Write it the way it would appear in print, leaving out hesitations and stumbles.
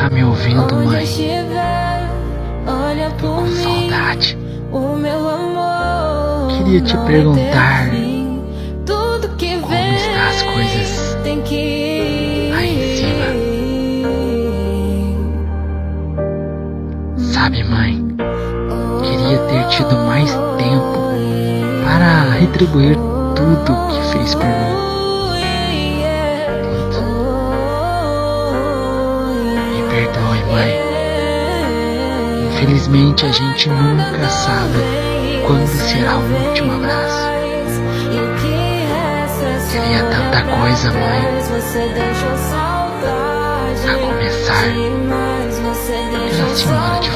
Tá me ouvindo, mãe? Tô com saudade. Queria te perguntar como estão as coisas aí em cima. Sabe, mãe? Queria ter tido mais tempo para retribuir tudo que fez por mim. Me perdoe, mãe. Infelizmente a gente nunca sabe quando será o último abraço. Queria tanta coisa, mãe. A começar pela senhora de